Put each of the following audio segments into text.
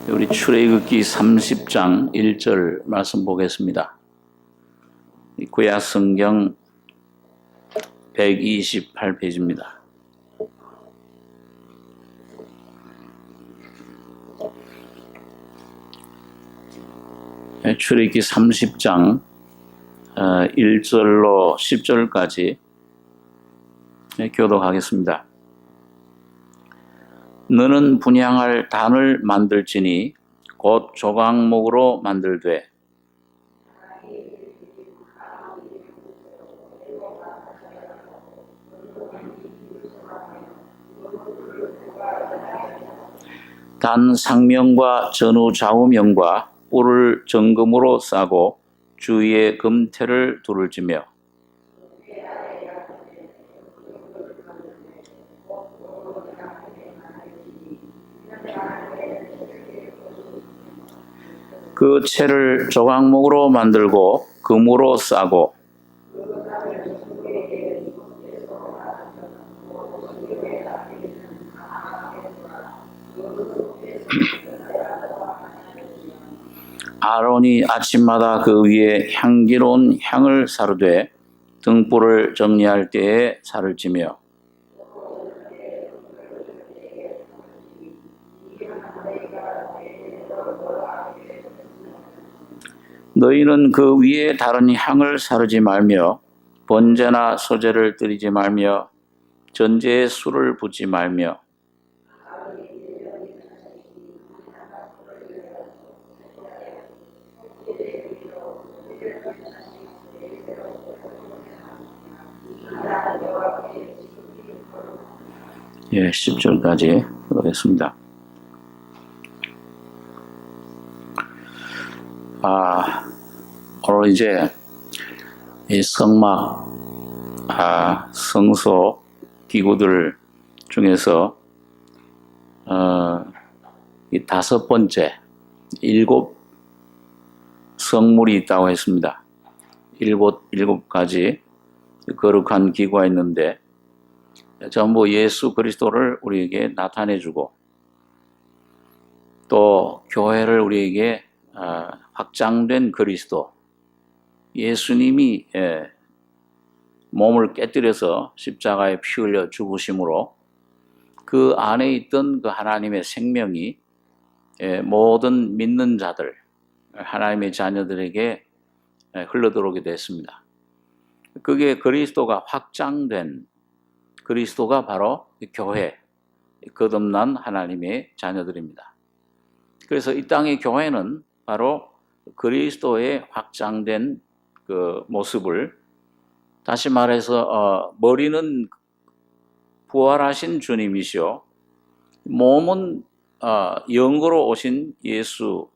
우리 출애굽기 30장 1절 말씀 보겠습니다. 구약 성경 128페이지입니다. 출애굽기 30장 1절로 10절까지 교독하겠습니다. 너는 분향할 단을 만들지니 곧 조각목으로 만들되 단 상면과 전후 좌우면과 뿔을 정금으로 싸고 주위에 금테를 두를지며 그 채를 조각목으로 만들고 금으로 싸고 아론이 아침마다 그 위에 향기로운 향을 사르되 등불을 정리할 때에 살을 찌며 너희는 그 위에 다른 향을 사르지 말며 번제나 소제를 드리지 말며 전제에 술을 붓지 말며 예, 10절까지 보겠습니다. 오늘 이제 이 성막, 성소 기구들 중에서 이 5번째, 7 성물이 있다고 했습니다. 7가지 거룩한 기구가 있는데 전부 예수 그리스도를 우리에게 나타내주고 또 교회를 우리에게 확장된 그리스도, 예수님이 몸을 깨뜨려서 십자가에 피 흘려 죽으심으로 그 안에 있던 그 하나님의 생명이 모든 믿는 자들, 하나님의 자녀들에게 흘러들어오게 됐습니다. 그게 그리스도가 확장된 그리스도가 바로 교회, 거듭난 하나님의 자녀들입니다. 그래서 이 땅의 교회는 바로 그리스도의 확장된 그 모습을, 다시 말해서 머리는 부활하신 주님이시오, 몸은 영으로 오신 예수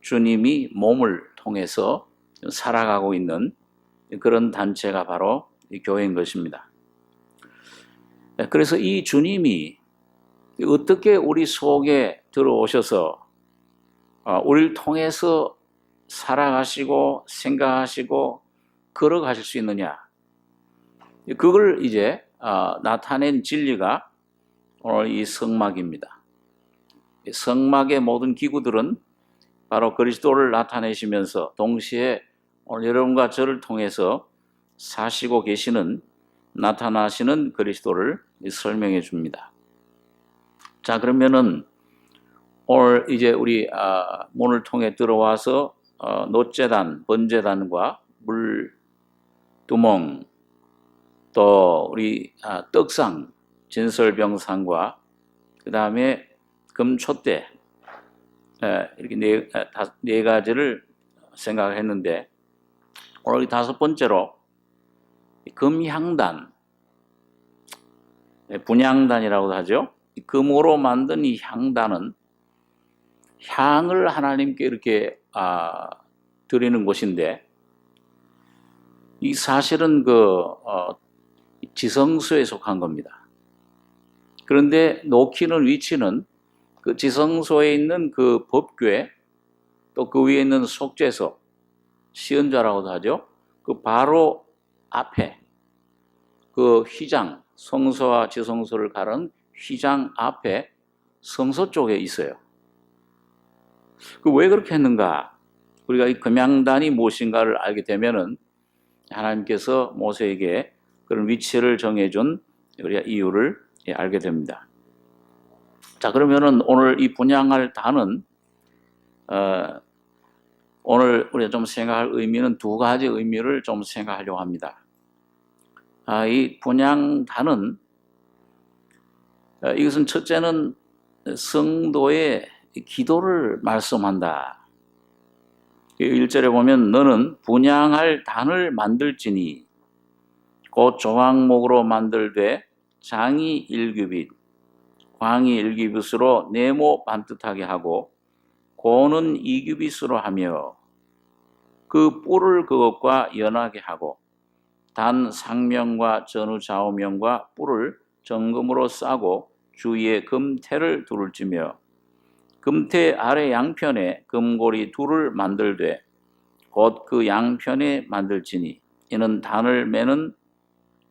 주님이 몸을 통해서 살아가고 있는 그런 단체가 바로 이 교회인 것입니다. 그래서 이 주님이 어떻게 우리 속에 들어오셔서 우리를 통해서 살아가시고 생각하시고 걸어가실 수 있느냐, 그걸 이제 나타낸 진리가 오늘 이 성막입니다. 성막의 모든 기구들은 바로 그리스도를 나타내시면서 동시에 오늘 여러분과 저를 통해서 사시고 계시는, 나타나시는 그리스도를 설명해 줍니다. 자, 그러면은 오늘 이제 우리 문을 통해 들어와서 놋제단, 번제단과 물두멍, 또 우리 떡상, 진설병상과 그 다음에 금촛대, 이렇게 네 가지를 생각했는데 오늘 5번째로 금향단, 분향단이라고도 하죠. 금으로 만든 이 향단은 향을 하나님께 이렇게 드리는 곳인데, 이 사실은 지성소에 속한 겁니다. 그런데 놓기는 위치는 그 지성소에 있는 그 법궤, 또 그 위에 있는 속죄소, 시은좌라고도 하죠. 그 바로 앞에 그 휘장, 성소와 지성소를 가른 휘장 앞에 성소 쪽에 있어요. 그 왜 그렇게 했는가? 우리가 이 금양단이 무엇인가를 알게 되면은 하나님께서 모세에게 그런 위치를 정해준 우리가 이유를 알게 됩니다. 자, 그러면은 오늘 이 분양할 단은 오늘 우리가 좀 생각할 의미는 두 가지 의미를 좀 생각하려고 합니다. 이 분양단은 이것은 첫째는 성도의 기도를 말씀한다. 1절에 보면 너는 분양할 단을 만들지니 곧 조각목으로 만들되 장이 1규빗, 광이 1규빗으로 네모 반듯하게 하고 고는 2규빗으로 하며 그 뿔을 그것과 연하게 하고 단 상면과 전후 좌우면과 뿔을 정금으로 싸고 주위에 금태를 두를지며 금태 아래 양편에 금고리 둘을 만들되 곧 그 양편에 만들지니 이는 단을 매는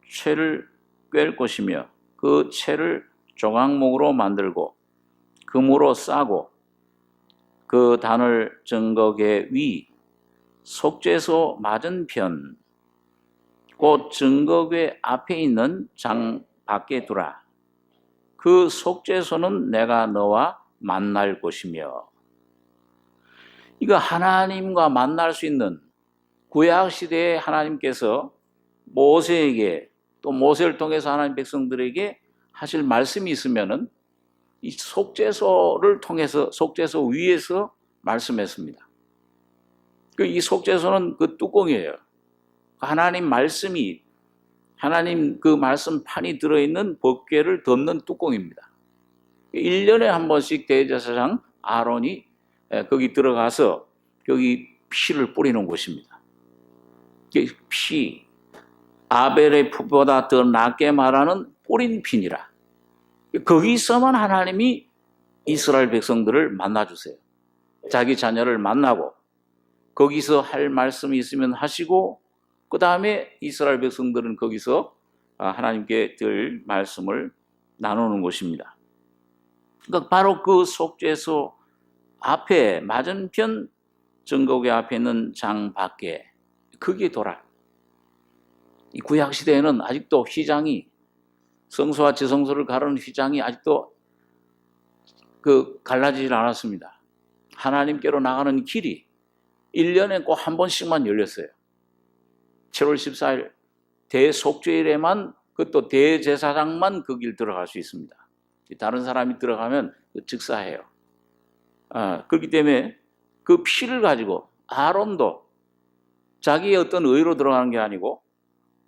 채를 꿰을 것이며 그 채를 조각목으로 만들고 금으로 싸고 그 단을 증거계 위 속죄소 맞은편 곧 증거궤 앞에 있는 장 밖에 두라. 그 속죄소는 내가 너와 만날 곳이며. 이거 하나님과 만날 수 있는 구약시대에 하나님께서 모세에게 또 모세를 통해서 하나님 백성들에게 하실 말씀이 있으면은 이 속죄소를 통해서 속죄소 위에서 말씀했습니다. 이 속죄소는 그 뚜껑이에요. 하나님 말씀이 하나님 그 말씀판이 들어있는 법궤를 덮는 뚜껑입니다. 1년에 한 번씩 대제사장 아론이 거기 들어가서 거기 피를 뿌리는 곳입니다. 피, 아벨의 피보다 더 낫게 말하는 뿌린 피니라. 거기서만 하나님이 이스라엘 백성들을 만나주세요. 자기 자녀를 만나고 거기서 할 말씀이 있으면 하시고 그 다음에 이스라엘 백성들은 거기서 하나님께 들 말씀을 나누는 곳입니다. 그러니까 바로 그 속죄소 앞에 맞은편 증거궤 앞에 있는 장 밖에 거기에 돌아. 이 구약 시대에는 아직도 휘장이 성소와 지성소를 가르는 휘장이 아직도 갈라지질 않았습니다. 하나님께로 나가는 길이 1년에 꼭 한 번씩만 열렸어요. 7월 14일 대속죄일에만 그것도 대제사장만 그 길 들어갈 수 있습니다. 다른 사람이 들어가면 즉사해요. 그렇기 때문에 그 피를 가지고 아론도 자기의 어떤 의로 들어가는 게 아니고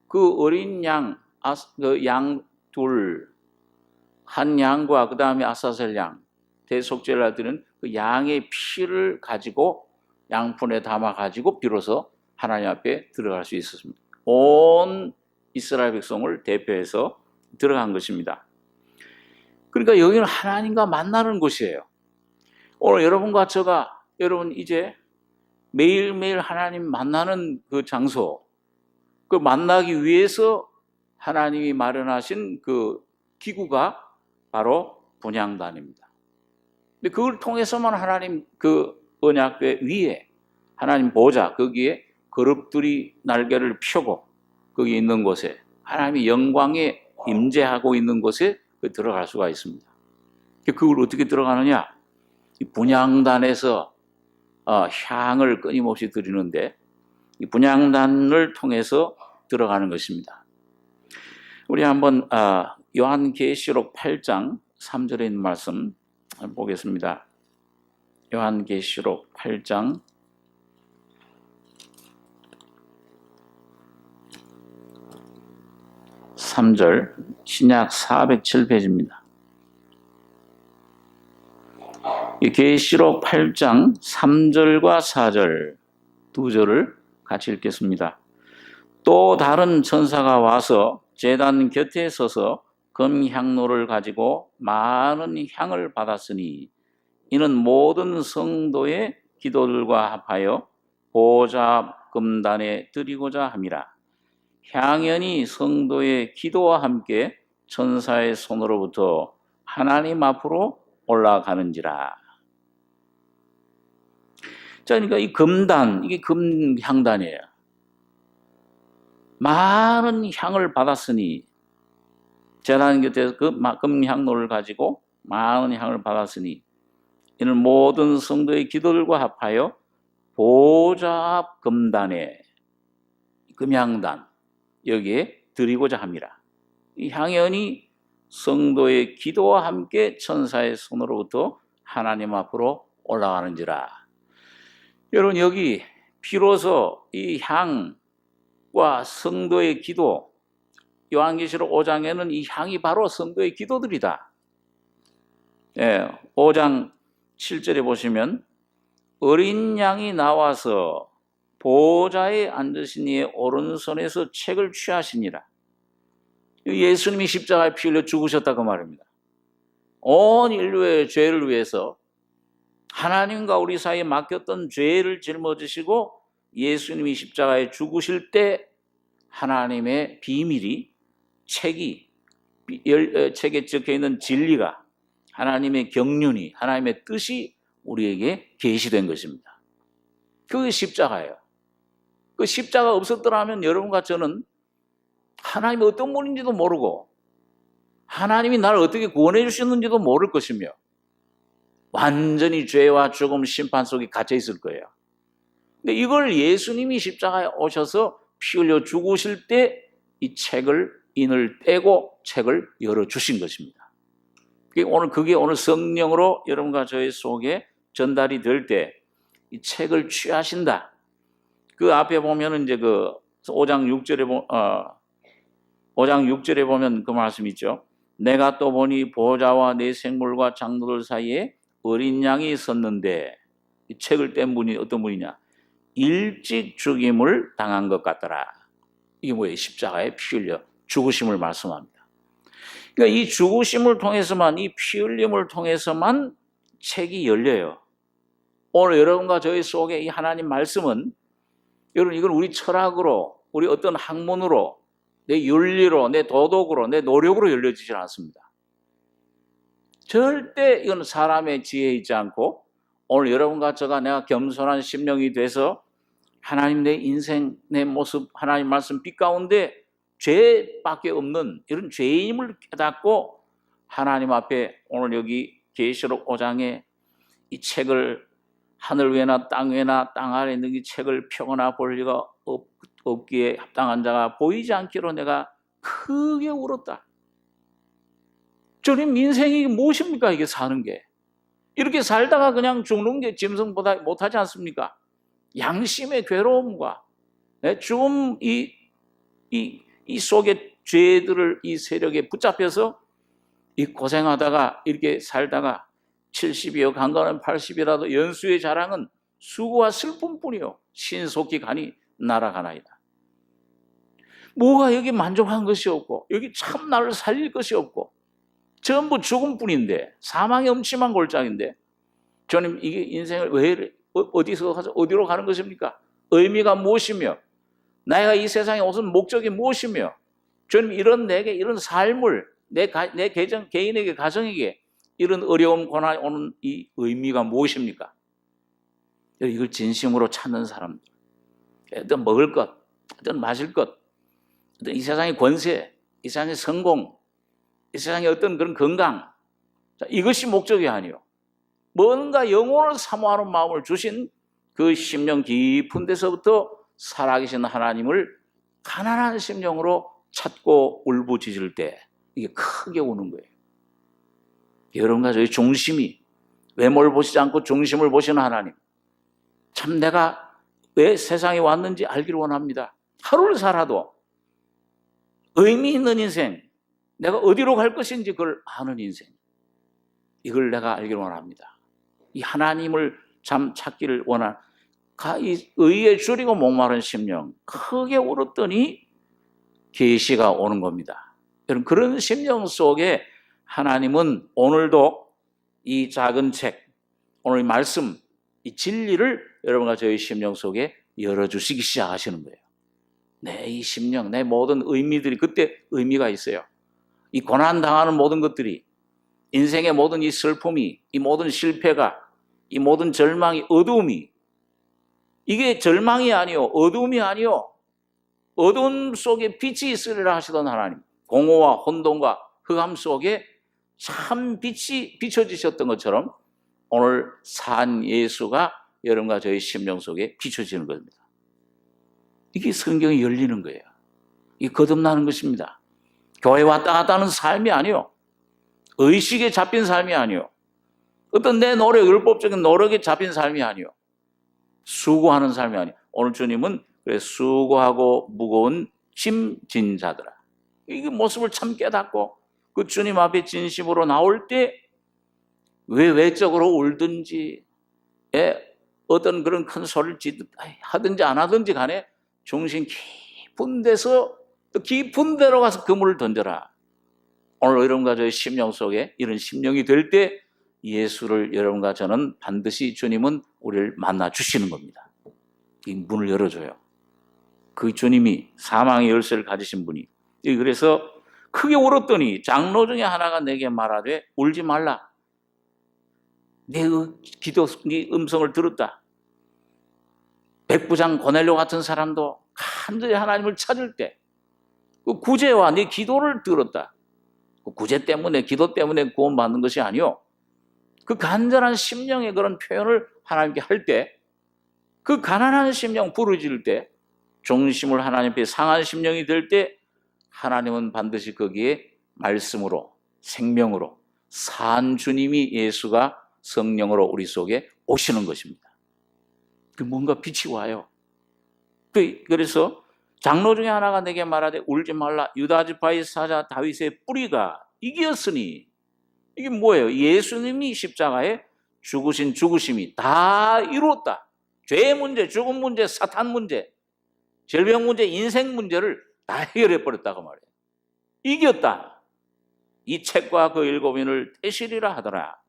그 어린 양, 양 둘, 한 양과 그 다음에 아사셀 양, 대속죄를 할 때는 그 양의 피를 가지고 양푼에 담아 가지고 비로소 하나님 앞에 들어갈 수 있었습니다. 온 이스라엘 백성을 대표해서 들어간 것입니다. 그러니까 여기는 하나님과 만나는 곳이에요. 오늘 여러분과 저가 여러분 이제 매일매일 하나님 만나는 그 장소, 그 만나기 위해서 하나님이 마련하신 그 기구가 바로 분향단입니다. 근데 그걸 통해서만 하나님 그 언약궤 위에 하나님 보좌 거기에 거룹들이 날개를 펴고 거기 있는 곳에 하나님의 영광에 임재하고 있는 곳에 들어갈 수가 있습니다. 그걸 어떻게 들어가느냐? 이 분향단에서 향을 끊임없이 드리는데 이 분향단을 통해서 들어가는 것입니다. 우리 한번 요한계시록 8장 3절에 있는 말씀 보겠습니다. 요한계시록 8장 3절 신약 407페이지입니다. 이 계시록 8장 3절과 4절 두 절을 같이 읽겠습니다. 또 다른 천사가 와서 제단 곁에 서서 금향로를 가지고 많은 향을 받았으니 이는 모든 성도의 기도들과 합하여 보좌 금단에 드리고자 함이라. 향연이 성도의 기도와 함께 천사의 손으로부터 하나님 앞으로 올라가는지라. 자, 그러니까 이 금단, 이게 금향단이에요. 많은 향을 받았으니, 제단 곁에서 그 금향로를 가지고 많은 향을 받았으니, 이는 모든 성도의 기도들과 합하여 보좌 앞 금단에, 금향단, 여기에 드리고자 합니다. 이 향연이 성도의 기도와 함께 천사의 손으로부터 하나님 앞으로 올라가는지라. 여러분, 여기 비로소 이 향과 성도의 기도, 요한계시록 5장에는 이 향이 바로 성도의 기도들이다. 5장 7절에 보시면 어린 양이 나와서 보좌에 앉으신 이의 오른손에서 책을 취하시니라. 예수님이 십자가에 피 흘려 죽으셨다고 말입니다. 온 인류의 죄를 위해서 하나님과 우리 사이에 맡겼던 죄를 짊어지시고 예수님이 십자가에 죽으실 때 하나님의 비밀이, 책에 적혀있는 진리가, 하나님의 경륜이, 하나님의 뜻이 우리에게 계시된 것입니다. 그게 십자가예요. 그 십자가 없었더라면 여러분과 저는 하나님이 어떤 분인지도 모르고 하나님이 나를 어떻게 구원해 주셨는지도 모를 것이며 완전히 죄와 죽음, 심판 속에 갇혀 있을 거예요. 근데 이걸 예수님이 십자가에 오셔서 피 흘려 죽으실 때 이 책을, 인을 떼고 책을 열어주신 것입니다. 그게 오늘 성령으로 여러분과 저의 속에 전달이 될 때 이 책을 취하신다. 그 앞에 보면은 이제 그 5장 6절에 보면 그 말씀이 있죠. 내가 또 보니 보좌와 내 생물과 장로들 사이에 어린 양이 섰는데, 이 책을 뗀 분이 어떤 분이냐? 일찍 죽임을 당한 것 같더라. 이게 뭐예요? 십자가에 피 흘려 죽으심을 말씀합니다. 그러니까 이 죽으심을 통해서만, 이 피 흘림을 통해서만 책이 열려요. 오늘 여러분과 저희 속에 이 하나님 말씀은, 여러분, 이건 우리 철학으로, 우리 어떤 학문으로, 내 윤리로, 내 도덕으로, 내 노력으로 열려지지 않습니다. 절대 이건 사람의 지혜에 있지 않고, 오늘 여러분과 저가 내가 겸손한 심령이 돼서 하나님 내 인생, 내 모습, 하나님 말씀 빛 가운데 죄밖에 없는 이런 죄임을 깨닫고 하나님 앞에 오늘 여기 계시록 5장에 이 책을, 하늘 위나 땅 위나 땅 아래 있는 이 책을 펴거나 볼 리가 없기에 합당한 자가 보이지 않기로 내가 크게 울었다. 주님, 인생이 무엇입니까? 이게 사는 게. 이렇게 살다가 그냥 죽는 게 짐승보다 못하지 않습니까? 양심의 괴로움과 죽음, 이 속에 죄들을 이 세력에 붙잡혀서 이 고생하다가 이렇게 살다가 70이요 강건은 80이라도 연수의 자랑은 수고와 슬픔뿐이요 신속히 가니 날아가나이다. 뭐가 여기 만족한 것이 없고 여기 참 나를 살릴 것이 없고 전부 죽음뿐인데, 사망의 음침한 골짜기인데, 주님, 이게 인생을 왜 어디서 가서 어디로 가는 것입니까? 의미가 무엇이며 내가 이 세상에 오신 목적이 무엇이며 주님, 이런 내게 이런 삶을 내 개인에게, 가정에게 이런 어려움, 고난이 오는 이 의미가 무엇입니까? 이걸 진심으로 찾는 사람들, 어떤 먹을 것, 어떤 마실 것, 어떤 이 세상의 권세, 이 세상의 성공, 이 세상의 어떤 그런 건강, 이것이 목적이 아니요 뭔가 영혼을 사모하는 마음을 주신 그 심령 깊은 데서부터 살아계신 하나님을 가난한 심령으로 찾고 울부짖을 때 이게 크게 우는 거예요. 여러분과 저희 중심이, 외모를 보시지 않고 중심을 보시는 하나님, 참 내가 왜 세상에 왔는지 알기를 원합니다. 하루를 살아도 의미 있는 인생, 내가 어디로 갈 것인지 그걸 아는 인생, 이걸 내가 알기를 원합니다. 이 하나님을 참 찾기를 원하는, 이 의에 줄이고 목마른 심령 크게 울었더니 계시가 오는 겁니다. 여러분, 그런 심령 속에 하나님은 오늘도 이 작은 책, 오늘 이 말씀, 이 진리를 여러분과 저희 심령 속에 열어주시기 시작하시는 거예요. 이 심령, 내 모든 의미들이 그때 의미가 있어요. 이 고난당하는 모든 것들이, 인생의 모든 이 슬픔이, 이 모든 실패가, 이 모든 절망이, 어두움이 이게 절망이 아니요, 어둠이 아니요, 어둠 속에 빛이 있으리라 하시던 하나님, 공허와 혼돈과 흑암 속에 참 빛이 비춰지셨던 것처럼 오늘 산 예수가 여러분과 저희 심령 속에 비춰지는 겁니다. 이게 성경이 열리는 거예요. 이게 거듭나는 것입니다. 교회 왔다 갔다 하는 삶이 아니요, 의식에 잡힌 삶이 아니요, 어떤 내 노력, 율법적인 노력에 잡힌 삶이 아니요, 수고하는 삶이 아니요. 오늘 주님은 그래, 수고하고 무거운 짐 진 자들아, 이 모습을 참 깨닫고 그 주님 앞에 진심으로 나올 때 왜 외적으로 울든지, 어떤 그런 큰 소리를 하든지 안 하든지 간에 중심 깊은 데서 또 깊은 데로 가서 그물을 던져라. 오늘 여러분과 저의 심령 속에 이런 심령이 될 때 예수를 여러분과 저는 반드시 주님은 우리를 만나 주시는 겁니다. 이 문을 열어줘요. 그 주님이 사망의 열쇠를 가지신 분이. 그래서 크게 울었더니 장로 중에 하나가 내게 말하되 울지 말라. 내 기도, 네 음성을 들었다. 백부장 고넬료 같은 사람도 간절히 하나님을 찾을 때 그 구제와 네 기도를 들었다. 그 구제 때문에, 기도 때문에 구원받는 것이 아니요, 그 간절한 심령의 그런 표현을 하나님께 할 때, 그 가난한 심령 부르짖을 때, 중심을 하나님 앞에 상한 심령이 될 때 하나님은 반드시 거기에 말씀으로, 생명으로 산 주님이 예수가 성령으로 우리 속에 오시는 것입니다. 뭔가 빛이 와요. 그래서 장로 중에 하나가 내게 말하되 울지 말라. 유다 지파의 사자 다윗의 뿌리가 이겼으니. 이게 뭐예요? 예수님이 십자가에 죽으신 죽으심이 다 이루었다. 죄의 문제, 죽음 문제, 사탄 문제, 질병 문제, 인생 문제를 다 해결해 버렸다고 말해요. 이겼다. 이 책과 그 일곱인을 떼시리라 하더라.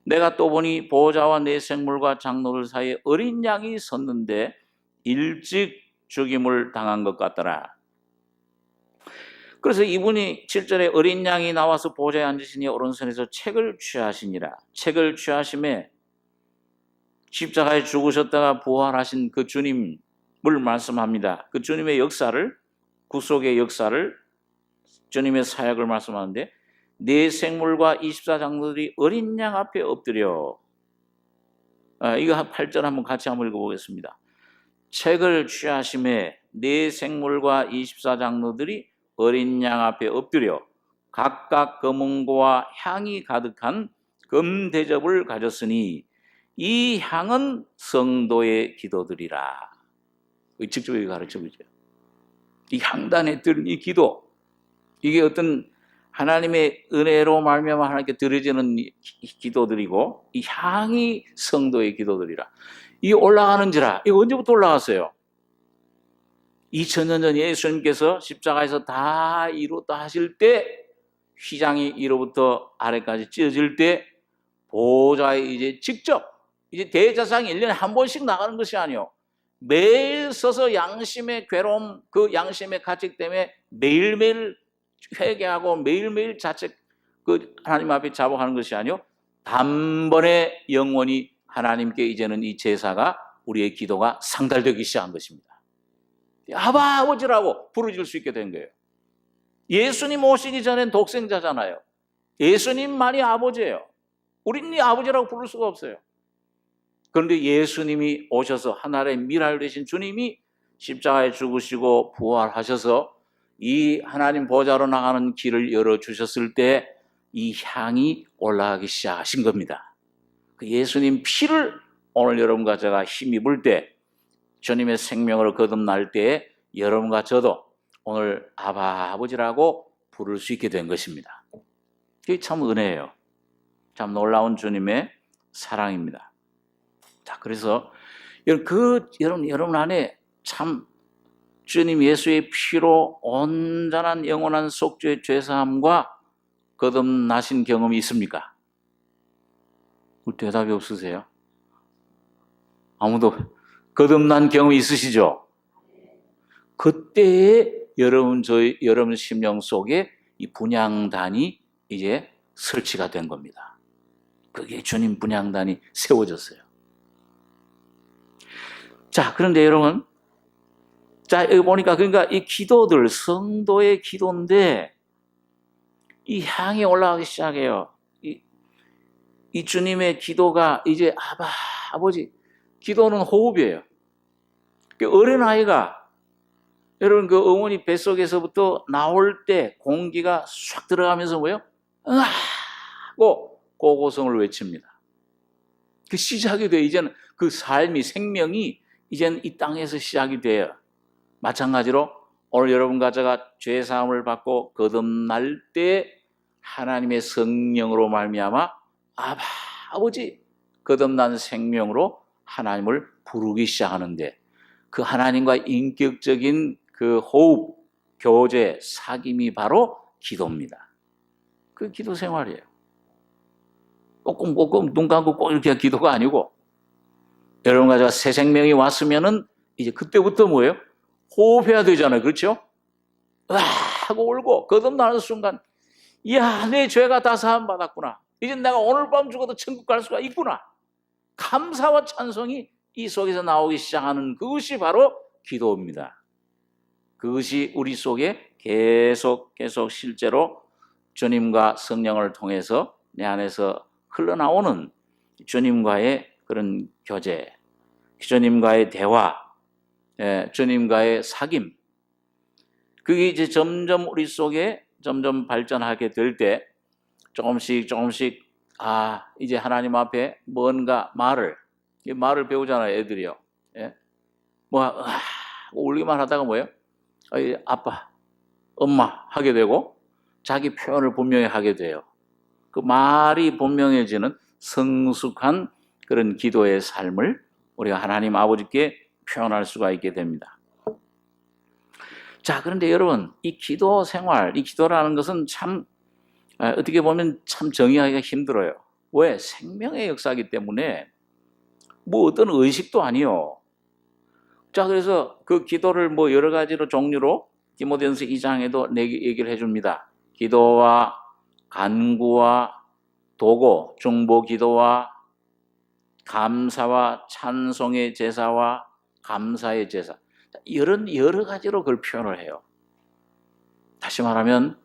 내가 또 보니 보호자와 내 생물과 장로들 사이에 어린 양이 섰는데 일찍 죽임을 당한 것 같더라. 그래서 이분이 7절에 어린 양이 나와서 보호자에 앉으시니 오른손에서 책을 취하시니라. 책을 취하심에 십자가에 죽으셨다가 부활하신 그 주님을 말씀합니다. 그 주님의 역사를, 구속의 역사를, 주님의 사역을 말씀하는데, 네 생물과 24장로들이 어린 양 앞에 엎드려. 이거 8절 한번 같이 한번 읽어보겠습니다. 책을 취하심에 네 생물과 24장로들이 어린 양 앞에 엎드려 각각 검은고와 향이 가득한 금대접을 가졌으니 이 향은 성도의 기도들이라. 직접 여기 가르쳐보죠. 이 향단에 들은 이 기도, 이게 어떤 하나님의 은혜로 말미암아 하나님께 드려지는 기도들이고, 이 향이 성도의 기도들이라. 이 올라가는지라. 이거 언제부터 올라갔어요? 2000년 전 예수님께서 십자가에서 다 이루었다 하실 때, 휘장이 위로부터 아래까지 찢어질 때 보호자에 이제 직접, 이제 대제사장이 1년에 한 번씩 나가는 것이 아니요, 매일 서서 양심의 괴로움, 그 양심의 가책 때문에 매일매일 회개하고 매일매일 자책, 그 하나님 앞에 자복하는 것이 아니요, 단번에 영원히 하나님께 이제는 이 제사가, 우리의 기도가 상달되기 시작한 것입니다. 아바 아버지라고 부르질 수 있게 된 거예요. 예수님 오시기 전엔 독생자잖아요. 예수님만이 아버지예요. 우리는 이 아버지라고 부를 수가 없어요. 그런데 예수님이 오셔서 하나님의 미랄 되신 주님이 십자가에 죽으시고 부활하셔서 이 하나님 보좌로 나가는 길을 열어주셨을 때 이 향이 올라가기 시작하신 겁니다. 그 예수님 피를 오늘 여러분과 제가 힘입을 때, 주님의 생명으로 거듭날 때 여러분과 저도 오늘 아바 아버지라고 부를 수 있게 된 것입니다. 이게 참 은혜예요. 참 놀라운 주님의 사랑입니다. 자, 그래서 여러분 안에 참 주님 예수의 피로 온전한 영원한 속죄의 죄사함과 거듭나신 경험이 있습니까? 대답이 없으세요? 아무도 거듭난 경험이 있으시죠? 그때에 여러분 심령 속에 이 분향단이 이제 설치가 된 겁니다. 그게 주님 분향단이 세워졌어요. 자, 그런데 여러분, 자, 여기 보니까 그러니까 이 기도들, 성도의 기도인데 이 향이 올라가기 시작해요. 이 주님의 기도가 이제 아버지, 기도는 호흡이에요. 그 어린아이가 여러분 그 어머니 뱃속에서부터 나올 때 공기가 싹 들어가면서 뭐요? 으아! 하고 고고성을 외칩니다. 그 시작이 돼요. 이제는 그 삶이, 생명이 이제는 이 땅에서 시작이 돼요. 마찬가지로 오늘 여러분과 제가 죄사함을 받고 거듭날 때 하나님의 성령으로 말미암아 아버지 거듭난 생명으로 하나님을 부르기 시작하는데 그 하나님과 인격적인 그 호흡, 교제, 사귐이 바로 기도입니다. 그 기도 생활이에요. 꼭 눈 감고 꼭 이렇게 기도가 아니고 여러분과 제가 새 생명이 왔으면은 이제 그때부터 뭐예요? 호흡해야 되잖아요. 그렇죠? 하고 울고 거듭나는 순간 이야, 내 죄가 다 사함 받았구나. 이제 내가 오늘 밤 죽어도 천국 갈 수가 있구나. 감사와 찬송이 이 속에서 나오기 시작하는 그것이 바로 기도입니다. 그것이 우리 속에 계속 실제로 주님과 성령을 통해서 내 안에서 흘러나오는 주님과의 그런 교제, 주님과의 대화, 주님과의 사귐, 그게 이제 점점 우리 속에 점점 발전하게 될 때 조금씩 이제 하나님 앞에 뭔가 말을 배우잖아요, 애들이요. 예? 울기만 하다가 뭐예요? 아빠, 엄마 하게 되고 자기 표현을 분명히 하게 돼요. 그 말이 분명해지는 성숙한 그런 기도의 삶을 우리가 하나님 아버지께 표현할 수가 있게 됩니다. 자, 그런데 여러분, 이 기도 생활, 이 기도라는 것은 참 어떻게 보면 참 정의하기가 힘들어요. 왜? 생명의 역사이기 때문에 뭐 어떤 의식도 아니요. 자, 그래서 그 기도를 뭐 여러 가지로 종류로 디모데전서 2장에도 얘기를 해줍니다. 기도와 간구와 도고, 중보 기도와 감사와 찬송의 제사와 감사의 제사, 이런 여러 가지로 그걸 표현을 해요. 다시 말하면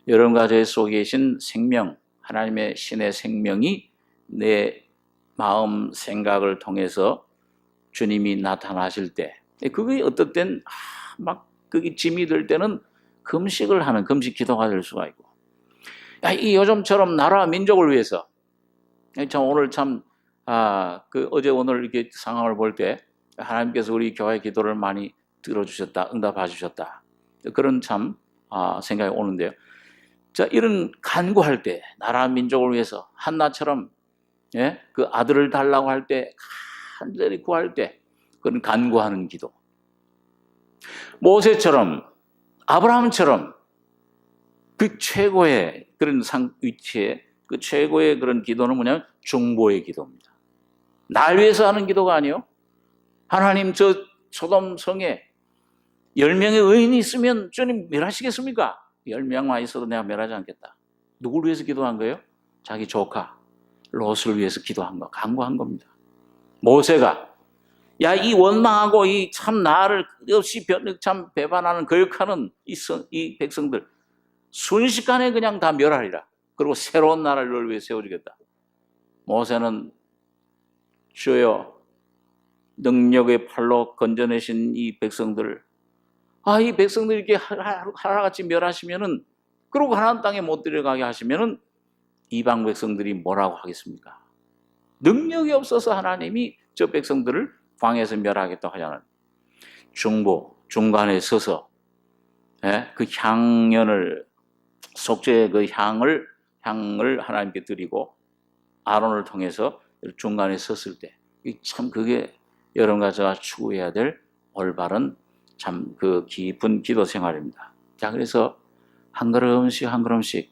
여러분과 제 속에 계신 생명, 하나님의 신의 생명이 내 마음 생각을 통해서 주님이 나타나실 때, 그게 어떨 땐 막 그게 짐이 들 때는 금식을 하는 금식 기도가 될 수가 있고, 이 요즘처럼 나라 민족을 위해서 참 오늘 참 어제 오늘 이렇게 상황을 볼 때 하나님께서 우리 교회 기도를 많이 들어주셨다, 응답해 주셨다, 그런 참 생각이 오는데요. 자, 이런 간구할 때 나라 민족을 위해서 한나처럼 그 아들을 달라고 할 때 간절히 구할 때 그런 간구하는 기도, 모세처럼 아브라함처럼 그 최고의 그런 위치에 그 최고의 그런 기도는 뭐냐면 중보의 기도입니다. 날 위해서 하는 기도가 아니요. 하나님, 저 소돔 성에 10명의 의인이 있으면 주님 멸하시겠습니까? 10명만 있어도 내가 멸하지 않겠다. 누구를 위해서 기도한 거예요? 자기 조카 롯을 위해서 기도한 거, 간구한 겁니다. 모세가 이 원망하고 이 참 나를 없이 참 배반하는 거역하는 이 백성들 순식간에 그냥 다 멸하리라. 그리고 새로운 나라를 너를 위해 세워주겠다. 모세는 주여 능력의 팔로 건져내신 이 백성들을 이 백성들이 이렇게 하나같이 멸하시면은, 그리고 가나안 땅에 못 들어가게 하시면은 이방 백성들이 뭐라고 하겠습니까? 능력이 없어서 하나님이 저 백성들을 광야에서 멸하겠다고 하잖아요. 중간에 서서 그 향연을, 속죄의 그 향을 하나님께 드리고 아론을 통해서 중간에 섰을 때 참 그게 여러분과 제가 추구해야 될 올바른 참 그 깊은 기도 생활입니다. 자, 그래서 한 걸음씩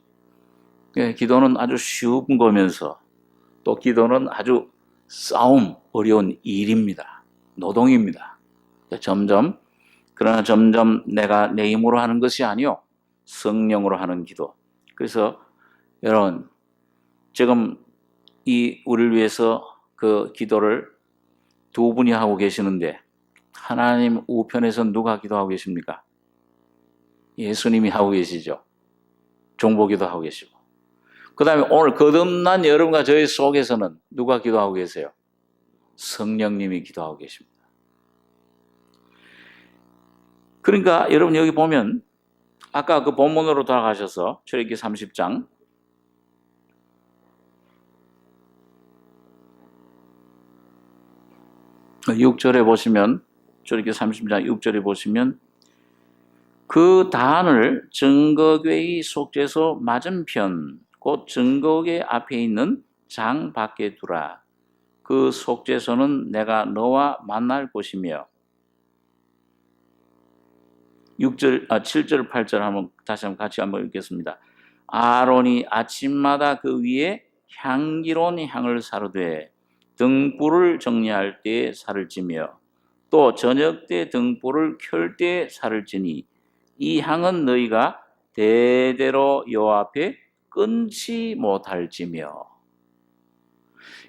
기도는 아주 쉬운 거면서 또 기도는 아주 어려운 일입니다. 노동입니다. 그러나 점점 내가 내 힘으로 하는 것이 아니요 성령으로 하는 기도. 그래서 여러분, 지금 우리를 위해서 그 기도를 두 분이 하고 계시는데 하나님 우편에서 누가 기도하고 계십니까? 예수님이 하고 계시죠. 종보기도 하고 계시고. 그 다음에 오늘 거듭난 여러분과 저희 속에서는 누가 기도하고 계세요? 성령님이 기도하고 계십니다. 그러니까 여러분 여기 보면 아까 그 본문으로 돌아가셔서 출애굽기 30장 6절에 보시면, 출애굽기 30장 6절에 보시면 그 단을 증거궤의 속죄소 맞은편 곧 증거궤 앞에 있는 장 밖에 두라. 그 속죄소는 내가 너와 만날 곳이며. 7절 8절 한번 다시 한번 같이 한번 읽겠습니다. 아론이 아침마다 그 위에 향기로운 향을 사르되 등불을 정리할 때에 살을 찌며 또 저녁 때 등불을 켤 때에 살을 찌니 이 향은 너희가 대대로 여호와 앞에 끊지 못할지며.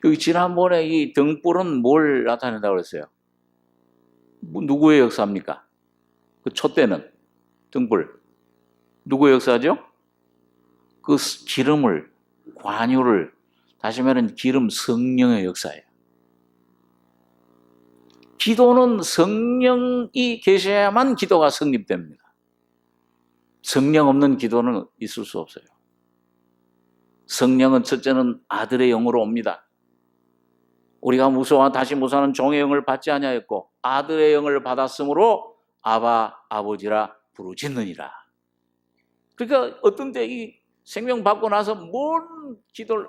여기 지난번에 이 등불은 뭘 나타낸다고 그랬어요? 누구의 역사입니까? 그 촛대는 등불 누구의 역사죠? 그 기름을, 관유를, 다시 말하면 기름, 성령의 역사예요. 기도는 성령이 계셔야만 기도가 성립됩니다. 성령 없는 기도는 있을 수 없어요. 성령은 첫째는 아들의 영으로 옵니다. 우리가 무서워 다시 무서워하는 종의 영을 받지 아니하였고 아들의 영을 받았으므로 아바 아버지라 부르짖느니라. 그러니까 어떤 때 이 생명 받고 나서 뭔 기도를,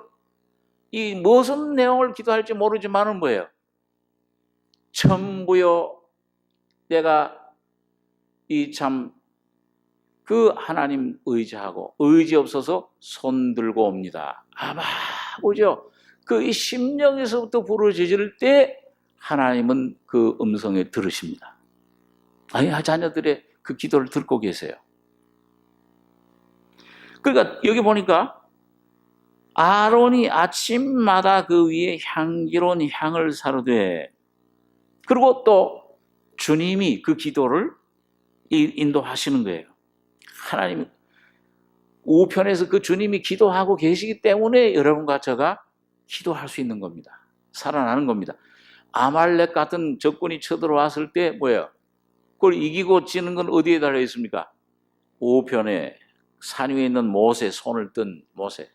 이 무슨 내용을 기도할지 모르지만은 뭐예요? 천부여 내가 이 참 그 하나님 의지하고 의지 없어서 손 들고 옵니다. 아바 아버지요. 그 이 심령에서부터 부르짖을 때 하나님은 그 음성에 들으십니다. 아니 자녀들의 그 기도를 듣고 계세요. 그러니까 여기 보니까 아론이 아침마다 그 위에 향기로운 향을 사르되, 그리고 또 주님이 그 기도를 인도하시는 거예요. 하나님 우편에서 그 주님이 기도하고 계시기 때문에 여러분과 저가 기도할 수 있는 겁니다. 살아나는 겁니다. 아말렉 같은 적군이 쳐들어왔을 때 뭐예요? 그걸 이기고 지는 건 어디에 달려 있습니까? 우편에 산 위에 있는 모세, 손을 뜬 모세.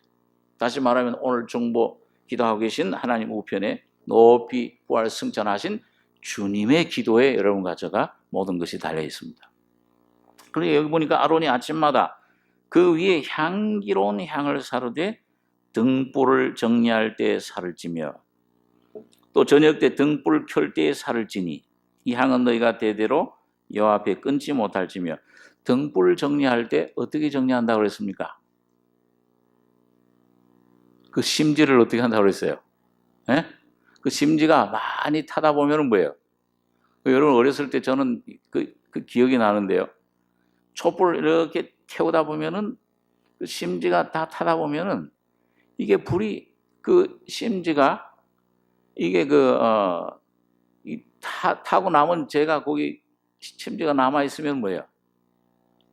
다시 말하면 오늘 정보 기도하고 계신 하나님 우편에 높이 부활 승천하신 주님의 기도에 여러분과 저가 모든 것이 달려 있습니다. 그리고 여기 보니까 아론이 아침마다 그 위에 향기로운 향을 사르되 등불을 정리할 때 살을 찌며 또 저녁 때 등불 켤 때에 살을 찌니 이 향은 너희가 대대로 여호와 앞에 끊지 못할지며. 등불 정리할 때 어떻게 정리한다고 그랬습니까? 그 심지를 어떻게 한다고 그랬어요? 예? 그 심지가 많이 타다 보면 뭐예요? 여러분 어렸을 때 저는 그 기억이 나는데요. 촛불 이렇게 태우다 보면은 그 심지가 다 타다 보면은 이게 불이 그 심지가 이게 타고 남은 제가 거기 심지가 남아 있으면 뭐예요?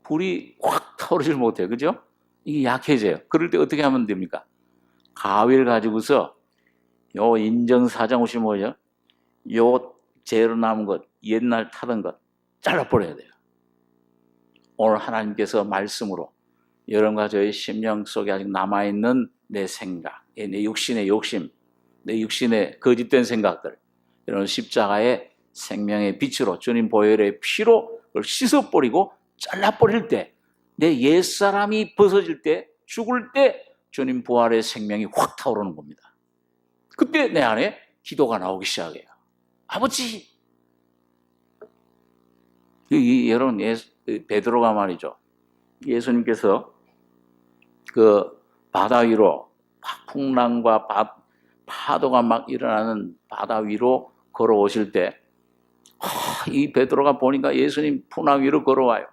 불이 확 타오르질 못해요. 그죠? 이게 약해져요. 그럴 때 어떻게 하면 됩니까? 가위를 가지고서 요 인정사정 혹시 뭐죠? 요 재로 남은 것, 옛날 타던 것 잘라버려야 돼요. 오늘 하나님께서 말씀으로 여러분과 저의 심령 속에 아직 남아있는 내 생각, 내 육신의 욕심, 내 육신의 거짓된 생각들, 이런 십자가의 생명의 빛으로 주님 보혈의 피로 씻어버리고 잘라버릴 때, 내 옛사람이 벗어질 때, 죽을 때 주님 부활의 생명이 확 타오르는 겁니다. 그때 내 안에 기도가 나오기 시작해요. 아버지! 여러분, 베드로가 말이죠. 예수님께서 그 바다 위로 풍랑과 파도가 막 일어나는 바다 위로 걸어오실 때, 이 베드로가 보니까 예수님 풍랑 위로 걸어와요.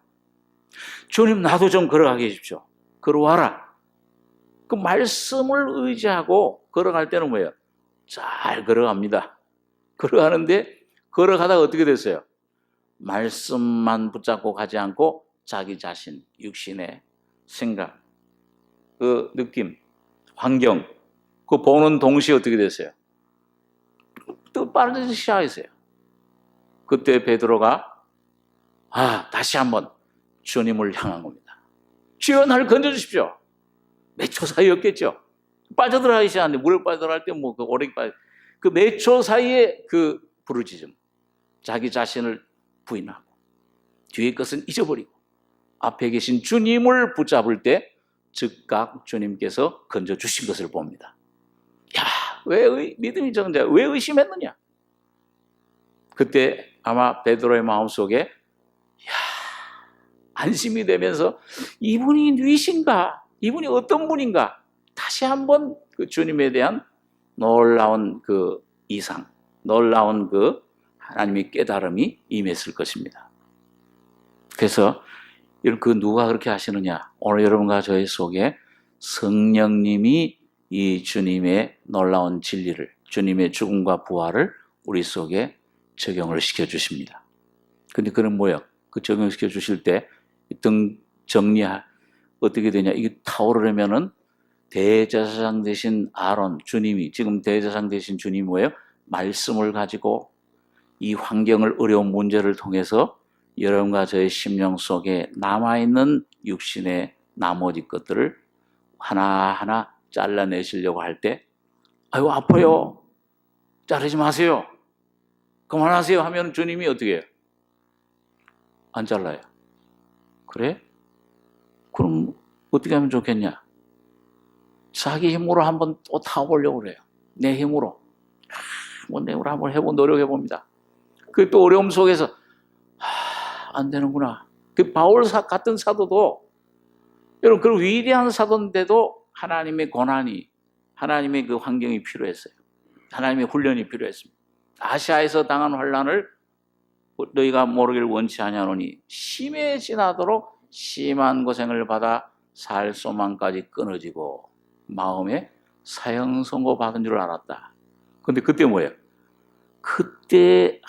주님 나도 좀 걸어가게 해주십시오. 걸어와라. 그 말씀을 의지하고 걸어갈 때는 뭐예요? 잘 걸어갑니다. 걸어가는데 걸어가다가 어떻게 됐어요? 말씀만 붙잡고 가지 않고 자기 자신, 육신의 생각, 그 느낌, 환경, 그 보는 동시에 어떻게 됐어요? 또 빠르게 시작했어요. 그때 베드로가 다시 한번 주님을 향한 겁니다. 주여 나를 건져주십시오. 몇 초 사이였겠죠. 빠져들어가기 시작하는데 물에 빠져들어갈 때 뭐 그 오래 빠져 그 몇 초 사이에 그 부르짖음, 자기 자신을 부인하고 뒤의 것은 잊어버리고 앞에 계신 주님을 붙잡을 때 즉각 주님께서 건져주신 것을 봅니다. 야, 왜 믿음이 적은데 왜 의심했느냐? 그때 아마 베드로의 마음속에 안심이 되면서 이분이 누구신가? 이분이 어떤 분인가? 다시 한번 그 주님에 대한 놀라운 그 이상, 놀라운 그 하나님의 깨달음이 임했을 것입니다. 그래서 그 누가 그렇게 하시느냐? 오늘 여러분과 저의 속에 성령님이 이 주님의 놀라운 진리를, 주님의 죽음과 부활을 우리 속에 적용을 시켜주십니다. 근데 그는 뭐예요? 그 적용시켜 주실 때 등 어떻게 되냐? 이게 타오르려면은 대제사장 되신 아론, 주님이, 지금 대제사장 되신 주님이 뭐예요? 말씀을 가지고 이 환경을, 어려운 문제를 통해서 여러분과 저의 심령 속에 남아있는 육신의 나머지 것들을 하나하나 잘라내시려고 할 때, 아이고, 아파요. 자르지 마세요. 그만하세요. 하면 주님이 어떻게 해요? 안 잘라요. 그래? 그럼 어떻게 하면 좋겠냐? 자기 힘으로 한번 또 타보려고 그래요. 내 힘으로. 내 힘으로 한번 노력해봅니다. 그 또 어려움 속에서, 안 되는구나. 그 바울 같은 사도도, 여러분, 그런 위대한 사도인데도 하나님의 고난이, 하나님의 그 환경이 필요했어요. 하나님의 훈련이 필요했습니다. 아시아에서 당한 환난을 너희가 모르기를 원치 아니하노니 심해지나도록 심한 고생을 받아 살 소망까지 끊어지고 마음에 사형 선고 받은 줄 알았다. 근데 그때 뭐예요? 그때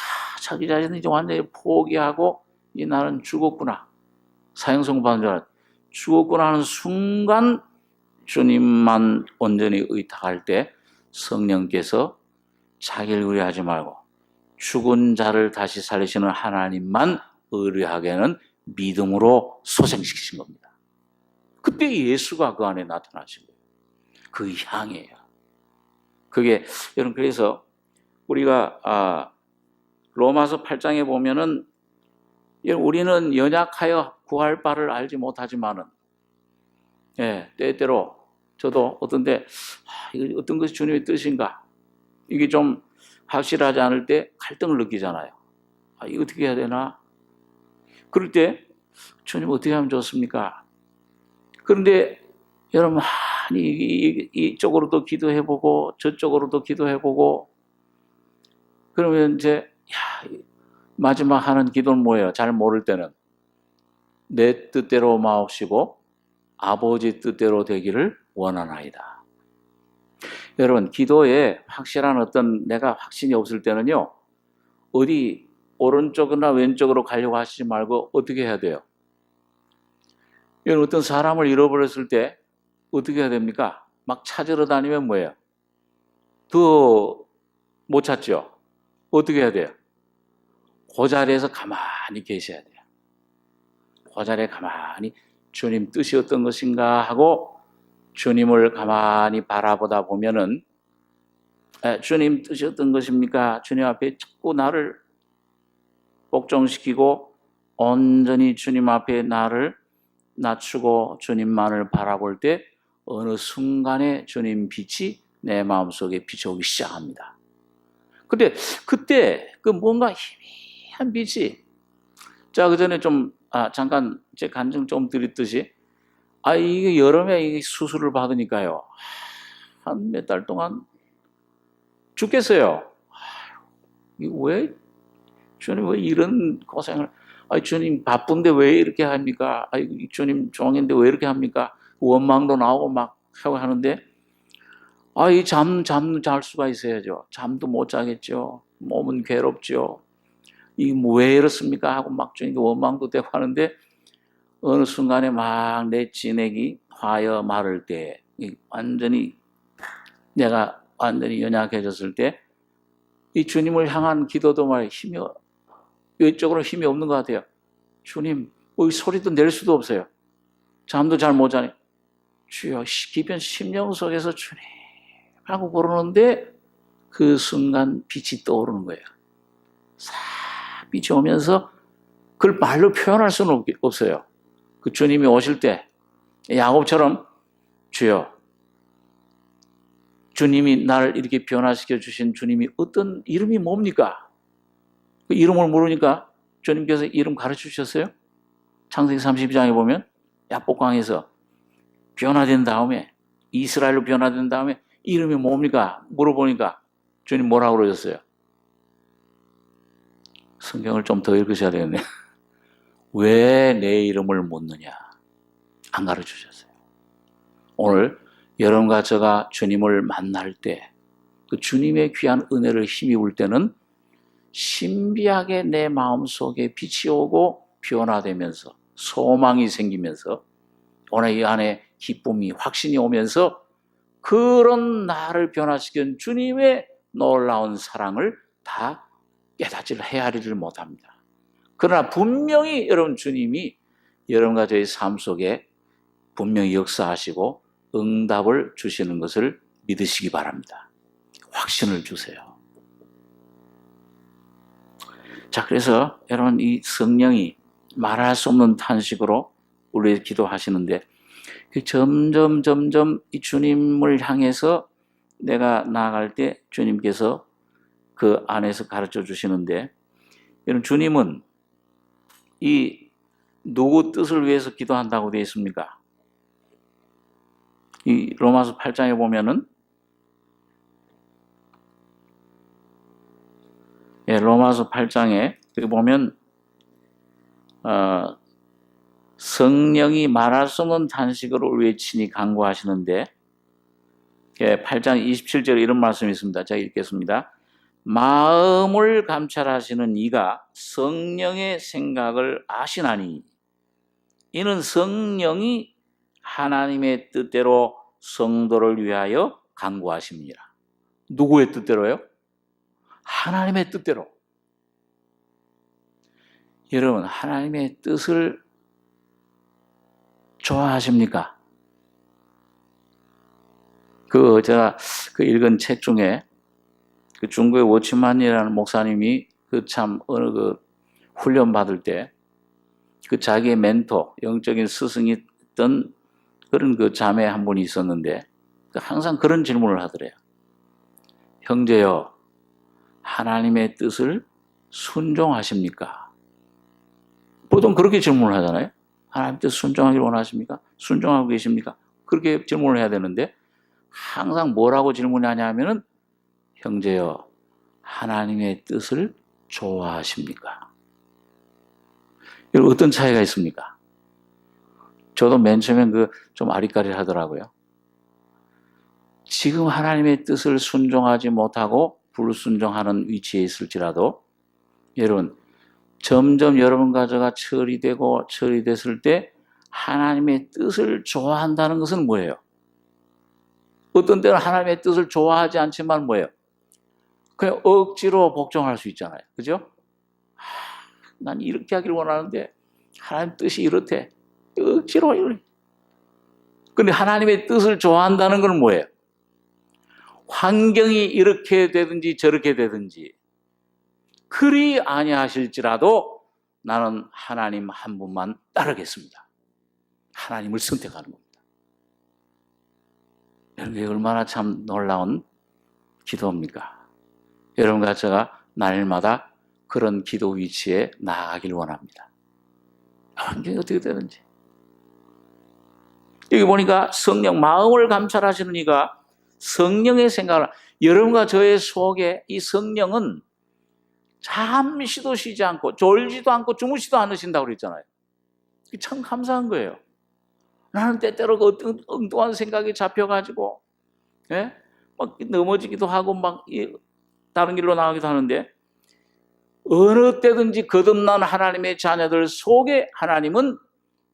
자기 자신을 이제 완전히 포기하고 이 나는 죽었구나. 사형 선고 받은 줄 알았다. 죽었구나 하는 순간 주님만 온전히 의탁할 때 성령께서 자기를 의뢰하지 말고 죽은 자를 다시 살리시는 하나님만 의뢰하게는 믿음으로 소생시키신 겁니다. 그때 예수가 그 안에 나타나신 거예요. 그 향이에요. 그게 여러분, 그래서 우리가 로마서 8장에 보면은 우리는 연약하여 구할 바를 알지 못하지만은 때때로 저도 어떤데 이거 어떤 것이 주님의 뜻인가 이게 좀 확실하지 않을 때 갈등을 느끼잖아요. 이거 어떻게 해야 되나? 그럴 때 주님 어떻게 하면 좋습니까? 그런데 여러분 이쪽으로도 기도해보고 저쪽으로도 기도해보고 그러면 이제 마지막 하는 기도는 뭐예요? 잘 모를 때는 내 뜻대로 마옵시고 아버지 뜻대로 되기를 원하나이다. 여러분, 기도에 확실한 어떤 내가 확신이 없을 때는요, 어디 오른쪽이나 왼쪽으로 가려고 하시지 말고 어떻게 해야 돼요? 여러분, 어떤 사람을 잃어버렸을 때 어떻게 해야 됩니까? 막 찾으러 다니면 뭐예요? 더 못 찾죠? 어떻게 해야 돼요? 그 자리에서 가만히 계셔야 돼요. 그 자리에 가만히 주님 뜻이 어떤 것인가 하고 주님을 가만히 바라보다 보면은 주님 뜻이 어떤 것입니까? 주님 앞에 자꾸 나를 복종시키고 온전히 주님 앞에 나를 낮추고 주님만을 바라볼 때 어느 순간에 주님 빛이 내 마음속에 비춰오기 시작합니다. 근데 그때 그 뭔가 희미한 빛이 그 전에 좀 잠깐 제 간증 좀 드렸듯이 이게 여름에 이 수술을 받으니까요. 한 몇 달 동안 죽겠어요. 왜 주님 왜 이런 고생을 주님 바쁜데 왜 이렇게 합니까? 주님 종인데 왜 이렇게 합니까? 원망도 나오고 막 하고 하는데 이 잠 잘 수가 있어야죠. 잠도 못 자겠죠. 몸은 괴롭죠. 이게 뭐 왜 이렇습니까? 하고 막 주님께 원망도 되고 하는데 어느 순간에 막 내 진액이 화여 마를 때 완전히 내가 완전히 연약해졌을 때 이 주님을 향한 기도도 말이야 힘이 외적으로 힘이 없는 것 같아요. 주님, 소리도 낼 수도 없어요. 잠도 잘 못 자네. 주여, 깊은 심령 속에서 주님 하고 부르는데 그 순간 빛이 떠오르는 거예요. 싹 빛이 오면서 그걸 말로 표현할 수는 없어요. 그 주님이 오실 때 야곱처럼 주여, 주님이 나를 이렇게 변화시켜 주신 주님이 어떤 이름이 뭡니까? 그 이름을 모르니까 주님께서 이름 가르쳐 주셨어요. 창세기 32장에 보면 야복강에서 변화된 다음에 이스라엘로 변화된 다음에 이름이 뭡니까? 물어보니까 주님 뭐라고 그러셨어요? 성경을 좀 더 읽으셔야 되겠네요. 왜 내 이름을 묻느냐? 안 가르쳐 주셨어요. 오늘 여러분과 제가 주님을 만날 때 그 주님의 귀한 은혜를 힘입을 때는 신비하게 내 마음속에 빛이 오고 변화되면서 소망이 생기면서 오늘 이 안에 기쁨이 확신이 오면서 그런 나를 변화시킨 주님의 놀라운 사랑을 다 깨닫지를 헤아리지를 못합니다. 그러나 분명히 여러분 주님이 여러분과 저의 삶 속에 분명히 역사하시고 응답을 주시는 것을 믿으시기 바랍니다. 확신을 주세요. 자, 그래서 여러분 이 성령이 말할 수 없는 탄식으로 우리 기도하시는데 점점 이 주님을 향해서 내가 나아갈 때 주님께서 그 안에서 가르쳐 주시는데 여러분 주님은 이 누구 뜻을 위해서 기도한다고 되어 있습니까? 이 로마서 8장에 보면은 로마서 8장에 여기 보면 성령이 말할 수 없는 탄식으로 외치니 간구하시는데 8장 27절에 이런 말씀이 있습니다. 제가 읽겠습니다. 마음을 감찰하시는 이가 성령의 생각을 아시나니 이는 성령이 하나님의 뜻대로 성도를 위하여 간구하십니다. 누구의 뜻대로요? 하나님의 뜻대로. 여러분, 하나님의 뜻을 좋아하십니까? 제가 읽은 책 중에 그 중국의 워치만이라는 목사님이 어느 훈련 받을 때 자기의 멘토, 영적인 스승이 있던 그런 자매 한 분이 있었는데 항상 그런 질문을 하더래요. 형제여, 하나님의 뜻을 순종하십니까? 보통 그렇게 질문을 하잖아요. 하나님 뜻 순종하기를 원하십니까? 순종하고 계십니까? 그렇게 질문을 해야 되는데 항상 뭐라고 질문하냐 하면은 형제여, 하나님의 뜻을 좋아하십니까? 여러분 어떤 차이가 있습니까? 저도 맨 처음엔 좀 아리까리 하더라고요. 지금 하나님의 뜻을 순종하지 못하고 불순종하는 위치에 있을지라도 여러분 점점 여러분과 제가 처리됐을 때 하나님의 뜻을 좋아한다는 것은 뭐예요? 어떤 때는 하나님의 뜻을 좋아하지 않지만 뭐예요? 그냥 억지로 복종할 수 있잖아요. 그죠? 난 이렇게 하기를 원하는데 하나님 뜻이 이렇대. 억지로 이렇게. 근데 하나님의 뜻을 좋아한다는 건 뭐예요? 환경이 이렇게 되든지 저렇게 되든지 그리 아니하실지라도 나는 하나님 한 분만 따르겠습니다. 하나님을 선택하는 겁니다. 여러분 이게 얼마나 참 놀라운 기도입니까? 여러분과 제가 날마다 그런 기도 위치에 나아가길 원합니다. 환경이 어떻게 되든지. 여기 보니까 성령, 마음을 감찰하시는 이가 성령의 생각을, 여러분과 저의 속에 이 성령은 잠시도 쉬지 않고 졸지도 않고 주무시도 않으신다고 그랬잖아요. 참 감사한 거예요. 나는 때때로 어떤 엉뚱한 생각이 잡혀가지고 막 넘어지기도 하고 막 다른 길로 나가기도 하는데 어느 때든지 거듭난 하나님의 자녀들 속에 하나님은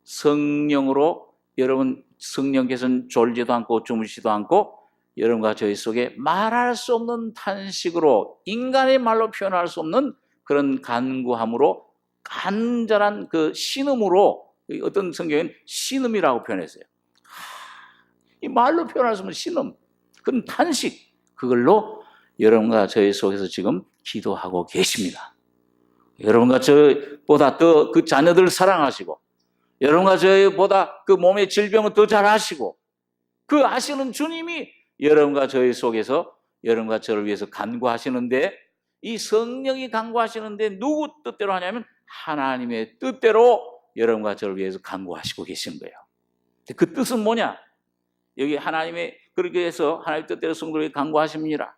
성령으로, 여러분 성령께서는 졸지도 않고 주무시지도 않고 여러분과 저희 속에 말할 수 없는 탄식으로, 인간의 말로 표현할 수 없는 그런 간구함으로, 간절한 그 신음으로, 어떤 성경에는 신음이라고 표현했어요. 이 말로 표현할 수 없는 신음, 그런 탄식, 그걸로 여러분과 저희 속에서 지금 기도하고 계십니다. 여러분과 저보다 더 그 자녀들을 사랑하시고, 여러분과 저희보다 그 몸의 질병을 더 잘 아시고, 그 아시는 주님이 여러분과 저희 속에서 여러분과 저를 위해서 간구하시는데, 이 성령이 간구하시는데 누구 뜻대로 하냐면 하나님의 뜻대로 여러분과 저를 위해서 간구하시고 계시는 거예요. 그 뜻은 뭐냐? 여기 하나님의, 그렇게 해서 하나님의 뜻대로 성도에게 간구하십니다.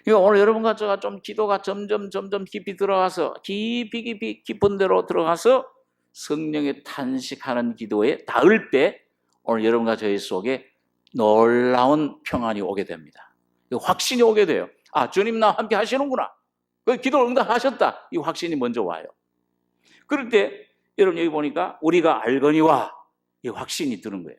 그러니까 오늘 여러분과 저가 좀 기도가 점점 깊이 들어가서, 깊은 데로 들어가서 성령의 탄식하는 기도에 닿을 때 오늘 여러분과 저희 속에 놀라운 평안이 오게 됩니다. 확신이 오게 돼요. 아, 주님 나와 함께 하시는구나. 그 기도를 응답하셨다. 이 확신이 먼저 와요. 그럴 때 여러분 여기 보니까 우리가 알거니와, 이 확신이 드는 거예요.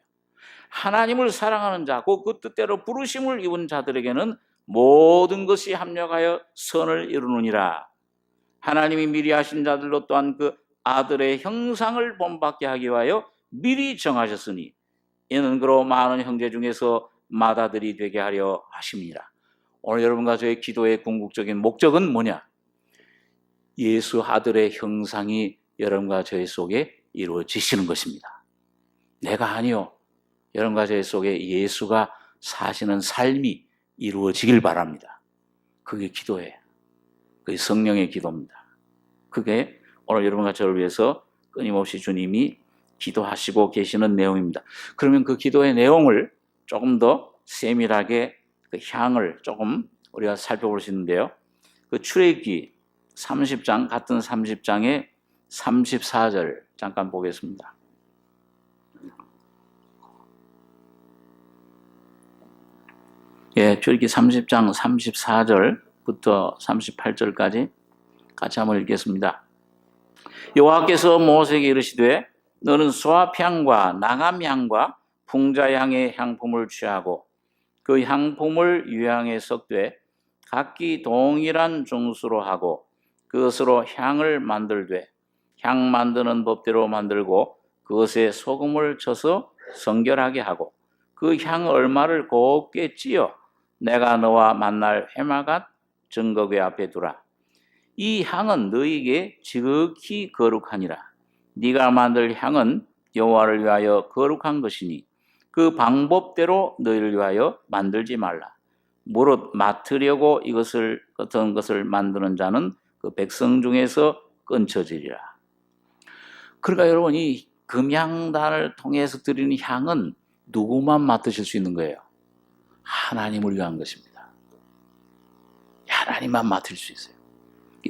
하나님을 사랑하는 자, 그 뜻대로 부르심을 입은 자들에게는 모든 것이 합력하여 선을 이루느니라. 하나님이 미리 하신 자들로 또한 그 아들의 형상을 본받게 하기 위하여 미리 정하셨으니 이는 그로 많은 형제 중에서 맏아들이 되게 하려 하심이라. 오늘 여러분과 저의 기도의 궁극적인 목적은 뭐냐? 예수 아들의 형상이 여러분과 저희 속에 이루어지시는 것입니다. 내가 아니요, 여러분과 저희 속에 예수가 사시는 삶이 이루어지길 바랍니다. 그게 기도예요. 그게 성령의 기도입니다. 그게 오늘 여러분과 저를 위해서 끊임없이 주님이 기도하시고 계시는 내용입니다. 그러면 그 기도의 내용을 조금 더 세밀하게, 그 향을 조금 우리가 살펴볼 수 있는데요. 그 출애굽기 30장, 같은 30장의 34절 잠깐 보겠습니다. 예, 출애굽기 30장 34절부터 38절까지 같이 한번 읽겠습니다. 여호와께서 모세에게 이르시되 너는 소합향과 나감향과 풍자향의 향품을 취하고 그 향품을 유향에 섞되 각기 동일한 중수로 하고 그것으로 향을 만들되 향 만드는 법대로 만들고 그것에 소금을 쳐서 성결하게 하고 그 향 얼마를 곱게 찧어 내가 너와 만날 회막앗 증거궤 앞에 두라. 이 향은 너희에게 지극히 거룩하니라. 네가 만들 향은 여호와를 위하여 거룩한 것이니 그 방법대로 너희를 위하여 만들지 말라. 무릇 맡으려고 이것을 어떤 것을 만드는 자는 그 백성 중에서 끊쳐지리라. 그러니까 여러분, 이 금향단을 통해서 드리는 향은 누구만 맡으실 수 있는 거예요? 하나님을 위한 것입니다. 하나님만 맡을 수 있어요.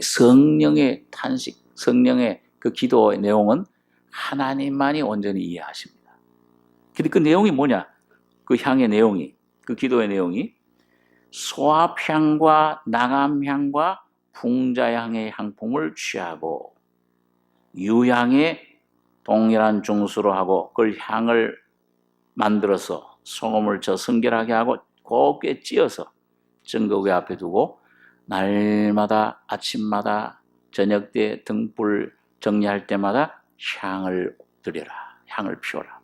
성령의 탄식, 성령의 그 기도의 내용은 하나님만이 온전히 이해하십니다. 근데 그 내용이 뭐냐? 그 향의 내용이, 그 기도의 내용이 소합향과 나감향과 풍자향의 향품을 취하고 유향의 동일한 중수로 하고 그걸 향을 만들어서 소금을 쳐 성결하게 하고 곱게 찧어서 증거궤 앞에 두고 날마다 아침마다 저녁 때 등불 정리할 때마다 향을 드려라. 향을 피워라.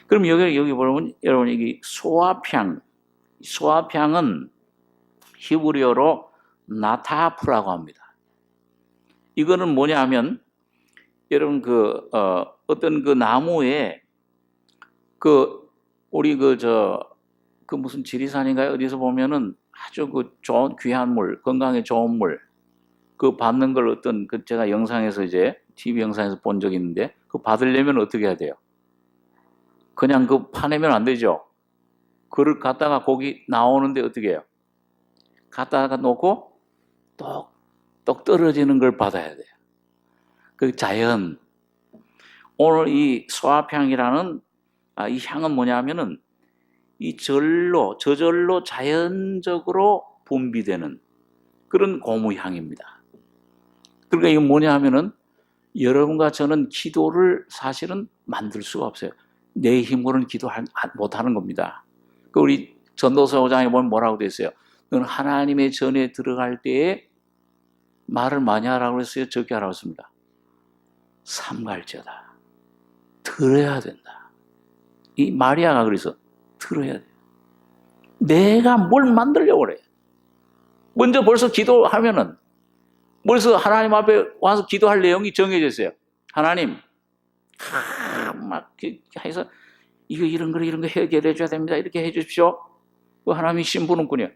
그럼 여기 보면 여러분, 이게 소합향은 히브리어로 나타프라고 합니다. 이거는 뭐냐 하면 여러분 어떤 그 나무에 우리 무슨 지리산인가요? 어디서 보면은 아주 그 좋은 귀한 물, 건강에 좋은 물, 그 받는 걸 어떤 제가 영상에서 이제 TV 영상에서 본 적이 있는데 그 받으려면 어떻게 해야 돼요? 그냥 그 파내면 안 되죠. 그를 갖다가 거기 나오는데 어떻게 해요? 갖다가 놓고 똑 떨어지는 걸 받아야 돼요. 그 자연. 오늘 이 소합향이라는 이 향은 뭐냐면은 이 저절로 자연적으로 분비되는 그런 고무향입니다. 그러니까 이건 뭐냐 하면은 여러분과 저는 기도를 사실은 만들 수가 없어요. 내 힘으로는 기도 못하는 겁니다. 우리 전도서 5장에 보면 뭐라고 되어 있어요? 너는 하나님의 전에 들어갈 때에 말을 많이 하라고 했어요? 적게 하라고 했습니다. 삼갈지어다. 들어야 된다. 이 마리아가 그래서 들어야 돼. 내가 뭘 만들려고 그래. 먼저 벌써 기도하면은 벌써 하나님 앞에 와서 기도할 내용이 정해져 있어요. 하나님, 막 해서 이런 거 해결해 줘야 됩니다. 이렇게 해 주십시오. 하나님이 심부름꾼이에요.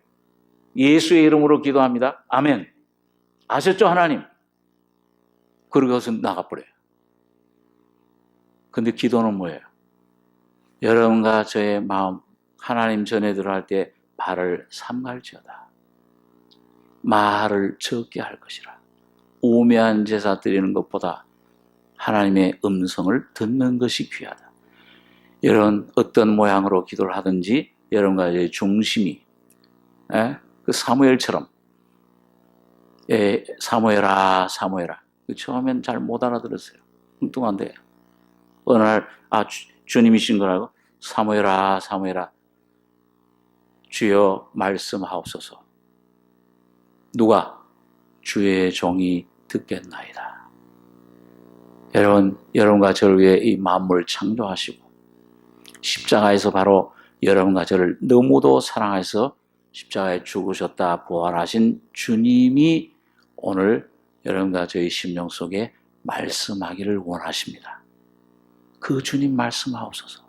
예수의 이름으로 기도합니다. 아멘. 아셨죠, 하나님? 그러고서 나가버려요. 근데 기도는 뭐예요? 여러분과 저의 마음, 하나님 전에 들어갈 때 발을 삼갈지어다. 말을 적게 할 것이라. 우매한 제사 드리는 것보다 하나님의 음성을 듣는 것이 귀하다. 여러분 어떤 모양으로 기도를 하든지 여러분과의 중심이 그 사무엘처럼 사무엘아 사무엘아 처음엔 잘 못 알아들었어요. 엉뚱한데 어느 날 주님이신 거라고 사무엘아 사무엘아 주여 말씀하옵소서. 누가? 주의 종이 듣겠나이다. 여러분과 저를 위해 이 만물을 창조하시고 십자가에서 바로 여러분과 저를 너무도 사랑해서 십자가에 죽으셨다 부활하신 주님이 오늘 여러분과 저희 심령 속에 말씀하기를 원하십니다. 그 주님 말씀하옵소서.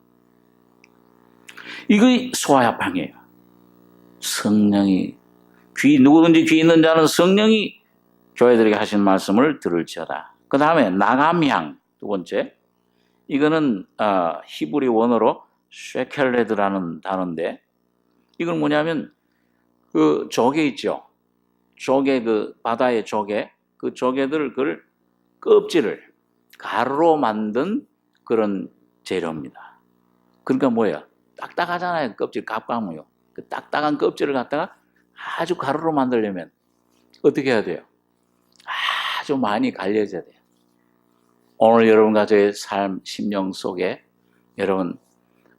이거 소아야팡이에요. 성령이 누구든지 귀 있는 자는 성령이 교회들에게 하신 말씀을 들을지어다. 그 다음에 나감향 두 번째. 이거는 히브리 원어로 쉐켈레드라는 단어인데 이건 뭐냐면 그 조개 있죠. 조개 그 바다의 조개 그 조개들 그 껍질을 가루로 만든 그런 재료입니다. 그러니까 뭐예요? 딱딱하잖아요. 껍질 갑각무요. 그 딱딱한 껍질을 갖다가 아주 가루로 만들려면 어떻게 해야 돼요? 아주 많이 갈려져야 돼요. 오늘 여러분과 저의 삶, 심령 속에 여러분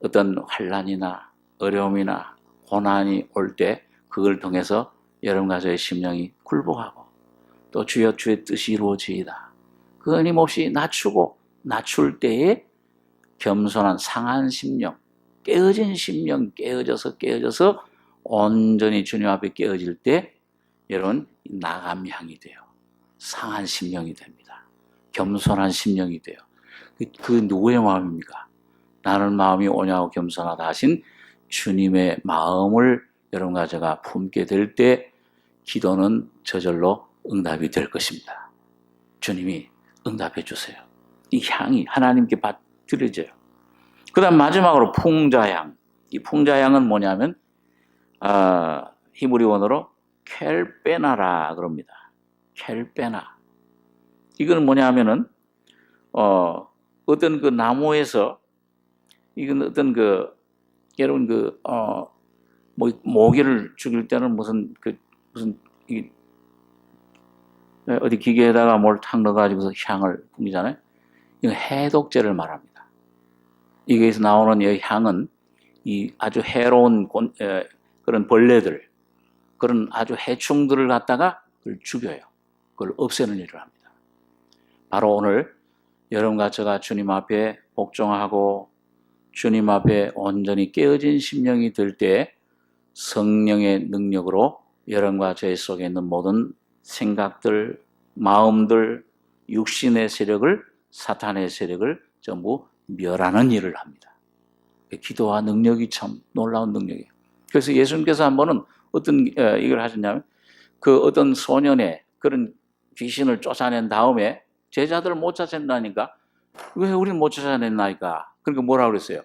어떤 환난이나 어려움이나 고난이 올 때 그걸 통해서 여러분과 저의 심령이 굴복하고 또 주여 주의 뜻이 이루어지이다. 그 끊임없이 낮추고 낮출 때에 겸손한 상한 심령, 깨어진 심령, 깨어져서 온전히 주님 앞에 깨어질 때 여러분 나감향이 돼요. 상한 심령이 됩니다. 겸손한 심령이 돼요. 그 누구의 마음입니까? 나는 마음이 오냐고 겸손하다 하신 주님의 마음을 여러분과 제가 품게 될 때 기도는 저절로 응답이 될 것입니다. 주님이 응답해 주세요. 이 향이 하나님께 드려져요. 그 다음 마지막으로 풍자향. 이 풍자향은 뭐냐면 히브리 원어로 켈베나라 그럽니다. 켈베나. 이건 뭐냐면은 어떤 그 나무에서 이건 어떤 여러분 모기를 죽일 때는 무슨 어디 기계에다가 뭘 탁 넣어가지고서 향을 풍기잖아요. 이건 해독제를 말합니다. 여기에서 나오는 이 향은 이 아주 해로운 그런 벌레들, 그런 아주 해충들을 갖다가 그걸 죽여요. 그걸 없애는 일을 합니다. 바로 오늘 여러분과 제가 주님 앞에 복종하고 주님 앞에 온전히 깨어진 심령이 될 때 성령의 능력으로 여러분과 제 속에 있는 모든 생각들, 마음들, 육신의 세력을, 사탄의 세력을 전부 멸하는 일을 합니다. 기도와 능력이 참 놀라운 능력이에요. 그래서 예수님께서 한 번은 어떤 이걸 하셨냐면 그 어떤 소년의 그런 귀신을 쫓아낸 다음에 제자들을 못 쫓아낸다니까 왜 우리는 못 쫓아냈나이까? 그러니까 뭐라고 그랬어요?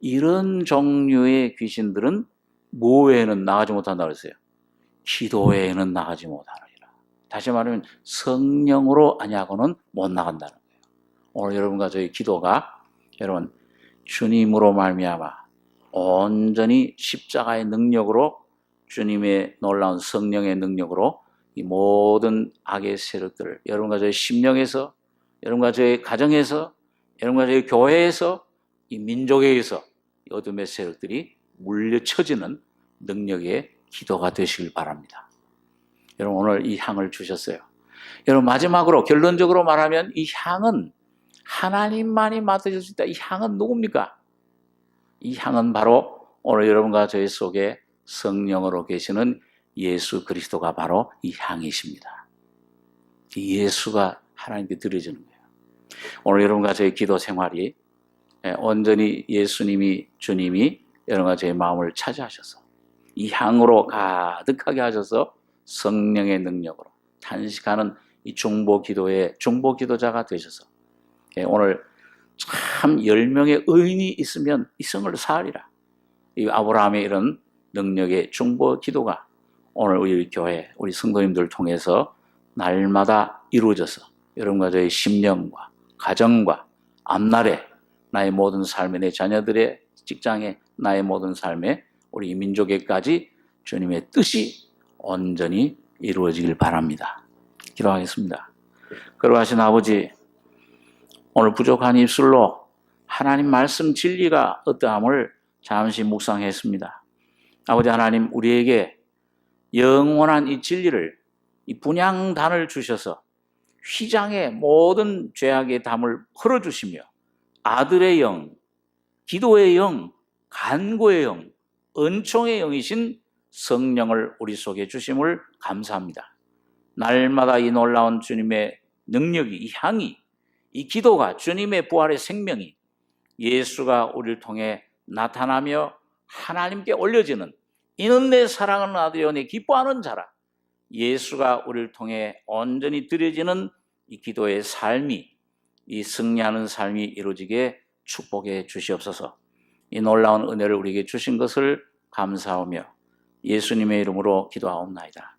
이런 종류의 귀신들은 뭐 외에는 나가지 못한다고 그랬어요? 기도 외에는 나가지 못하느니라. 다시 말하면 성령으로 아니하고는 못 나간다는 거예요. 오늘 여러분과 저희 기도가 여러분 주님으로 말미암아 온전히 십자가의 능력으로 주님의 놀라운 성령의 능력으로 이 모든 악의 세력들을 여러분과 저의 심령에서, 여러분과 저의 가정에서, 여러분과 저의 교회에서, 이 민족에 의해서 이 어둠의 세력들이 물리쳐지는 능력의 기도가 되시길 바랍니다. 여러분, 오늘 이 향을 주셨어요. 여러분, 마지막으로 결론적으로 말하면 이 향은 하나님만이 맡으실 수 있다. 이 향은 누굽니까? 이 향은 바로 오늘 여러분과 저희 속에 성령으로 계시는 예수 그리스도가 바로 이 향이십니다. 이 예수가 하나님께 드려지는 거예요. 오늘 여러분과 저희 기도 생활이 온전히 예수님이, 주님이 여러분과 저희 마음을 차지하셔서 이 향으로 가득하게 하셔서 성령의 능력으로 탄식하는 이 중보 기도의 중보 기도자가 되셔서 오늘 참 10명의 의인이 있으면 이 성을 사하리라. 이 아브라함의 이런 능력의 중보 기도가 오늘 우리 교회, 우리 성도님들 통해서 날마다 이루어져서 여러분과 저희 심령과 가정과 앞날에 나의 모든 삶에, 내 자녀들의 직장에, 나의 모든 삶에, 우리 민족에까지 주님의 뜻이 온전히 이루어지길 바랍니다. 기도하겠습니다. 거룩하신 아버지, 오늘 부족한 입술로 하나님 말씀 진리가 어떠함을 잠시 묵상했습니다. 아버지 하나님, 우리에게 영원한 이 진리를, 이 분향단을 주셔서 휘장의 모든 죄악의 담을 풀어주시며 아들의 영, 기도의 영, 간구의 영, 은총의 영이신 성령을 우리 속에 주심을 감사합니다. 날마다 이 놀라운 주님의 능력이, 이 향이, 이 기도가, 주님의 부활의 생명이 예수가 우리를 통해 나타나며 하나님께 올려지는, 이는 내 사랑하는 아들이요 내 기뻐하는 자라, 예수가 우리를 통해 온전히 드려지는 이 기도의 삶이, 이 승리하는 삶이 이루어지게 축복해 주시옵소서. 이 놀라운 은혜를 우리에게 주신 것을 감사하며 예수님의 이름으로 기도하옵나이다.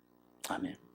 아멘.